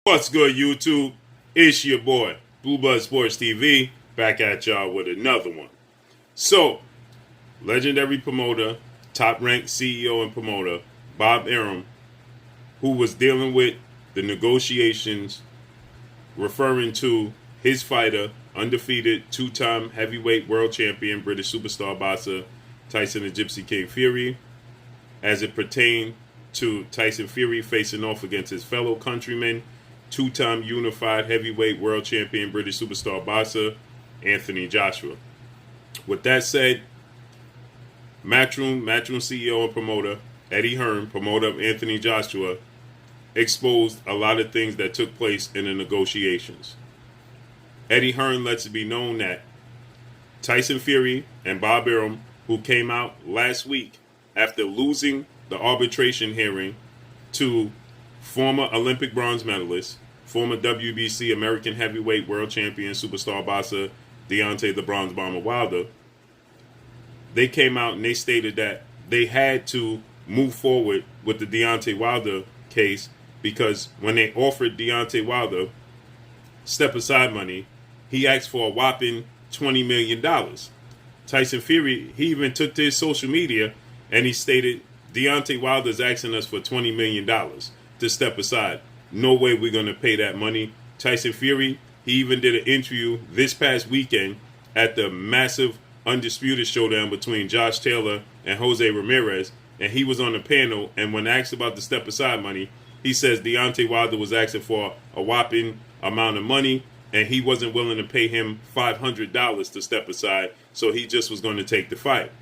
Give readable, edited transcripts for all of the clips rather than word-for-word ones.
What's good, YouTube? It's your boy, Blue Blood Sports TV, back at y'all with another one. So, legendary promoter, top-ranked CEO and promoter, Bob Arum, who was dealing with the negotiations referring to his fighter, undefeated two-time heavyweight world champion, British superstar boxer, Tyson the Gypsy King Fury, as it pertained to Tyson Fury facing off against his fellow countryman, two-time unified heavyweight world champion British superstar boxer Anthony Joshua. With that said, MATCHROOM CEO and promoter Eddie Hearn, promoter of Anthony Joshua, exposed a lot of things that took place in the negotiations. Eddie Hearn lets it be known that Tyson Fury and Bob Arum, who came out last week after losing the arbitration hearing to former Olympic bronze medalist, former WBC American heavyweight world champion, superstar boxer Deontay the Bronze Bomber Wilder, they came out and they stated that they had to move forward with the Deontay Wilder case because when they offered Deontay Wilder step-aside money, he asked for a whopping $20 million. Tyson Fury, he even took to his social media and he stated, Deontay Wilder's asking us for $20 million to step aside. No way we're going to pay that money. Tyson Fury, he even did an interview this past weekend at the massive Undisputed showdown between Josh Taylor and Jose Ramirez, and he was on the panel, and when asked about the step aside money, he says Deontay Wilder was asking for a whopping amount of money, and he wasn't willing to pay him $500 to step aside, so he just was going to take the fight.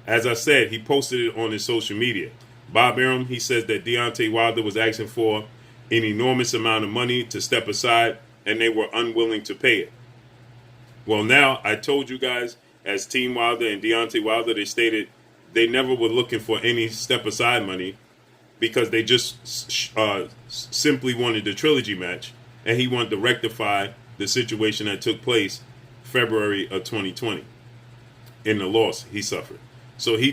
As I said, he posted it on his social media. Bob Arum, he says that Deontay Wilder was asking for an enormous amount of money to step aside, and they were unwilling to pay it. Well, now, I told you guys, as Team Wilder and Deontay Wilder, they stated they never were looking for any step-aside money because they just simply wanted the Trilogy match, and he wanted to rectify the situation that took place February of 2020 in the loss he suffered. So he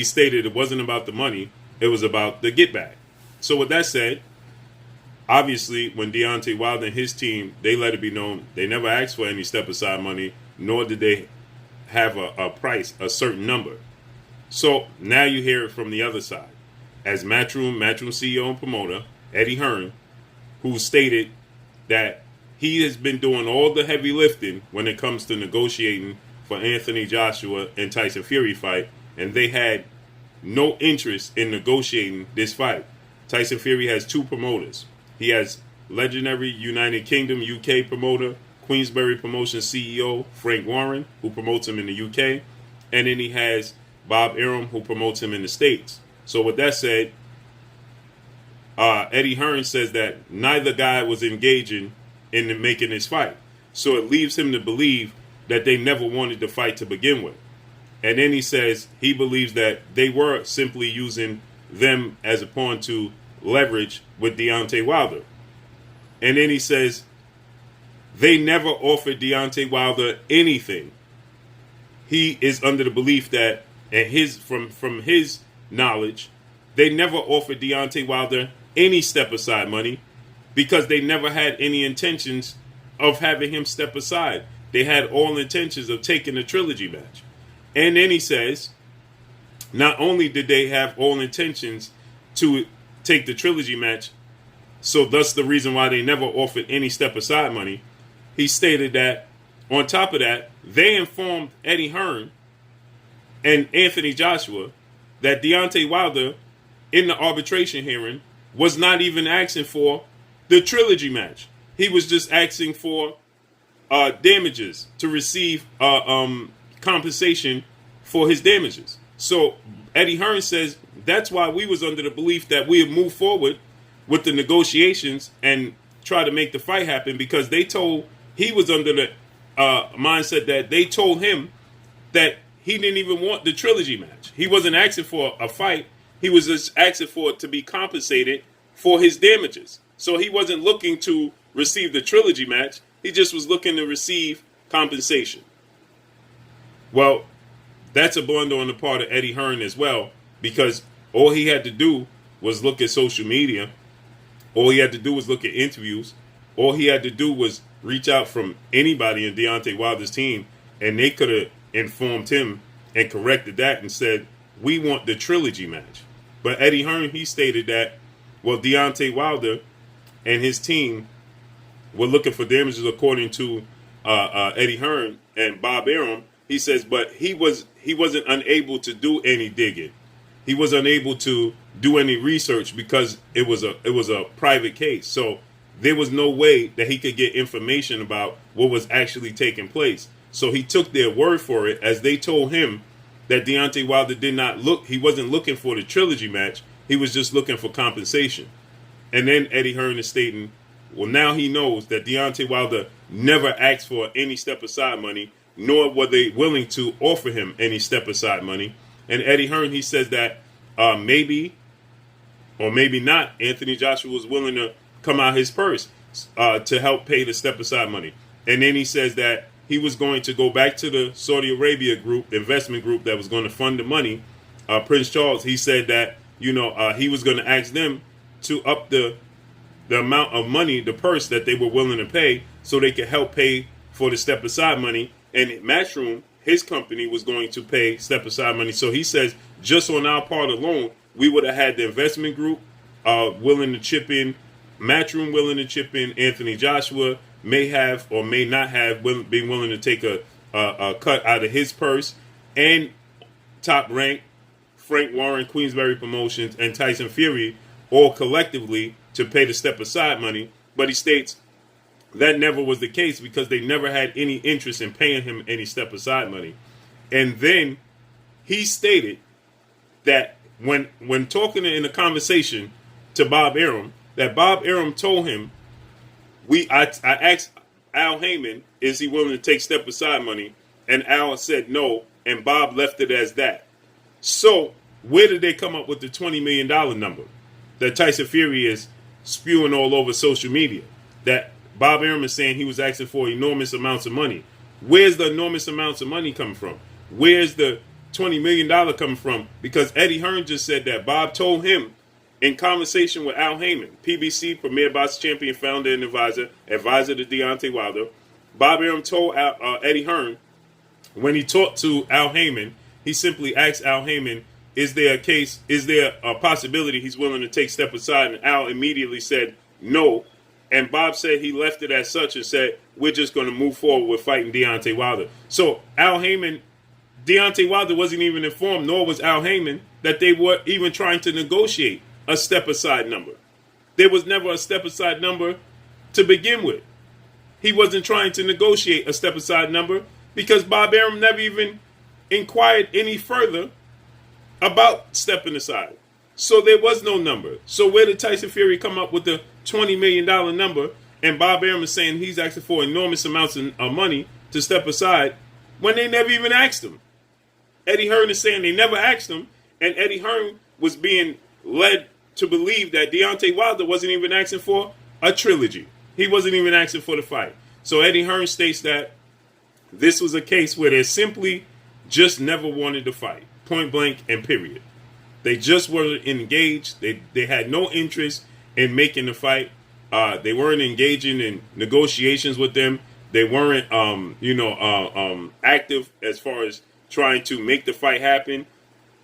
stated it wasn't about the money, it was about the get back. So with that said, obviously when Deontay Wilder and his team, they let it be known they never asked for any step-aside money, nor did they have a price, a certain number. So now you hear it from the other side. As MATCHROOM CEO and promoter, Eddie Hearn, who stated that he has been doing all the heavy lifting when it comes to negotiating for Anthony Joshua and Tyson Fury fight, and they had no interest in negotiating this fight. Tyson Fury has two promoters. He has legendary United Kingdom UK promoter, Queensberry Promotions CEO Frank Warren, who promotes him in the UK, and then he has Bob Arum, who promotes him in the States. So with that said, Eddie Hearn says that neither guy was engaging in making this fight. So it leaves him to believe that they never wanted the fight to begin with. And then he says he believes that they were simply using them as a pawn to leverage with Deontay Wilder. And then he says they never offered Deontay Wilder anything. He is under the belief that, and from his knowledge, they never offered Deontay Wilder any step-aside money because they never had any intentions of having him step aside. They had all intentions of taking the Trilogy match. And then he says, not only did they have all intentions to take the Trilogy match, so thus the reason why they never offered any step-aside money, he stated that, on top of that, they informed Eddie Hearn and Anthony Joshua that Deontay Wilder, in the arbitration hearing, was not even asking for the Trilogy match. He was just asking for damages to receive compensation for his damages. So Eddie Hearn says that's why we was under the belief that we would move forward with the negotiations and try to make the fight happen, because he was under the mindset that they told him that he didn't even want the Trilogy match. He wasn't asking for a fight. He was just asking for it to be compensated for his damages. So he wasn't looking to receive the Trilogy match. He just was looking to receive compensation. Well, that's a blunder on the part of Eddie Hearn as well, because all he had to do was look at social media All he had to do was look at interviews. All he had to do was reach out from anybody in Deontay Wilder's team, and they could have informed him and corrected that and said, we want the Trilogy match. But Eddie Hearn, he stated that, well, Deontay Wilder and his team were looking for damages according to Eddie Hearn and Bob Arum. He says, but he wasn't unable to do any digging. He was unable to do any research because it was a private case. So there was no way that he could get information about what was actually taking place. So he took their word for it as they told him that Deontay Wilder he wasn't looking for the Trilogy match. He was just looking for compensation. And then Eddie Hearn is stating, well, now he knows that Deontay Wilder never asked for any step-aside money, nor were they willing to offer him any step-aside money. And Eddie Hearn, he says that maybe or maybe not, Anthony Joshua was willing to come out his purse to help pay the step-aside money. And then he says that he was going to go back to the Saudi Arabia group, investment group that was going to fund the money. Prince Charles, he said that, he was going to ask them to up the amount of money, the purse that they were willing to pay so they could help pay for the step-aside money. And MATCHROOM, his company, was going to pay step-aside money. So he says just on our part alone, we would have had the investment group willing to chip in, MATCHROOM willing to chip in, Anthony Joshua may have or may not have been willing to take a cut out of his purse, and Top Rank, Frank Warren, Queensberry Promotions, and Tyson Fury all collectively to pay the step-aside money. But he states that never was the case because they never had any interest in paying him any step-aside money. And then he stated that when talking in a conversation to Bob Arum, that Bob Arum told him, I asked Al Heyman, is he willing to take step-aside money? And Al said no, and Bob left it as that. So where did they come up with the $20 million number that Tyson Fury is spewing all over social media? That Bob Arum is saying he was asking for enormous amounts of money. Where's the enormous amounts of money coming from? Where's the $20 million coming from? Because Eddie Hearn just said that Bob told him in conversation with Al Heyman, PBC, Premier Boxing Champion, founder and advisor to Deontay Wilder. Bob Arum told Eddie Hearn, when he talked to Al Heyman, he simply asked Al Heyman, is there a possibility he's willing to take step aside? And Al immediately said no. And Bob said he left it as such and said, we're just going to move forward with fighting Deontay Wilder. So Al Heyman, Deontay Wilder wasn't even informed, nor was Al Heyman, that they were even trying to negotiate a step-aside number. There was never a step-aside number to begin with. He wasn't trying to negotiate a step-aside number because Bob Arum never even inquired any further about stepping aside. So there was no number. So where did Tyson Fury come up with the $20 million number, and Bob Arum is saying he's asking for enormous amounts of money to step aside when they never even asked him? Eddie Hearn is saying they never asked him, and Eddie Hearn was being led to believe that Deontay Wilder wasn't even asking for a trilogy. He wasn't even asking for the fight. So Eddie Hearn states that this was a case where they simply just never wanted to fight, point blank and period. They just weren't engaged. They had no interest in making the fight. They weren't engaging in negotiations with them. They weren't, active as far as trying to make the fight happen.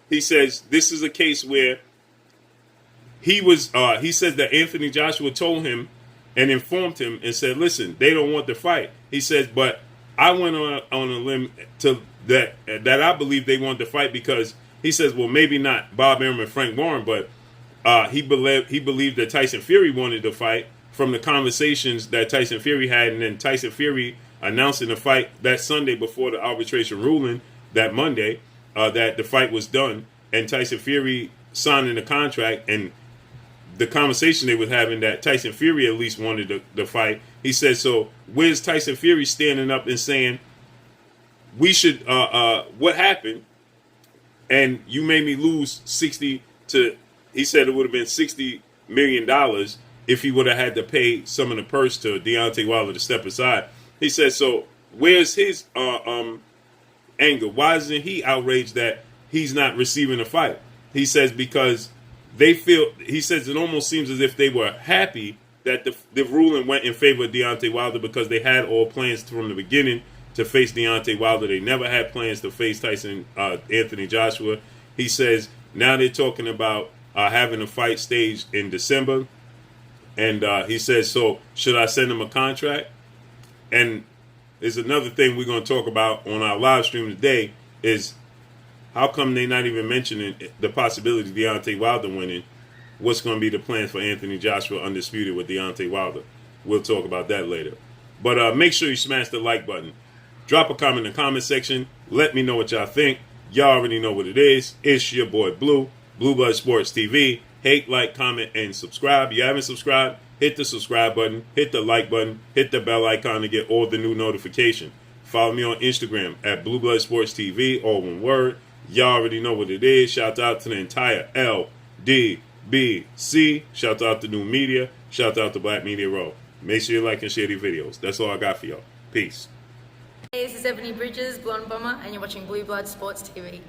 He says this is a case where he says that Anthony Joshua told him and informed him and said, listen, they don't want the fight. He says, but I went on a limb to that I believe they want the fight because he says, well, maybe not Bob Arum and Frank Warren, but he believed that Tyson Fury wanted the fight from the conversations that Tyson Fury had, and then Tyson Fury announcing the fight that Sunday before the arbitration ruling that Monday, that the fight was done, and Tyson Fury signing the contract, and the conversation they were having that Tyson Fury at least wanted the fight. He said, so where's Tyson Fury standing up and saying, we should, what happened? And you made me lose he said it would have been $60 million if he would have had to pay some of the purse to Deontay Wilder to step aside. He said, so where's his anger? Why isn't he outraged that he's not receiving a fight? He says, because they feel, he says it almost seems as if they were happy that the ruling went in favor of Deontay Wilder because they had all plans from the beginning to face Deontay Wilder. They never had plans to face Tyson, Anthony Joshua. He says now they're talking about having a fight staged in December. And he says, so should I send him a contract? And there's another thing we're going to talk about on our live stream today is how come they're not even mentioning the possibility of Deontay Wilder winning? What's going to be the plans for Anthony Joshua undisputed with Deontay Wilder? We'll talk about that later. But make sure you smash the like button. Drop a comment in the comment section. Let me know what y'all think. Y'all already know what it is. It's your boy Blue, Blue Blood Sports TV. Hate, like, comment, and subscribe. You haven't subscribed? Hit the subscribe button. Hit the like button. Hit the bell icon to get all the new notifications. Follow me on Instagram at Blue Blood Sports TV, all one word. Y'all already know what it is. Shout out to the entire LDBC. Shout out to New Media. Shout out to Black Media Row. Make sure you like and share these videos. That's all I got for y'all. Peace. Hey, this is Ebony Bridges, Blonde Bomber, and you're watching Blue Blood Sports TV.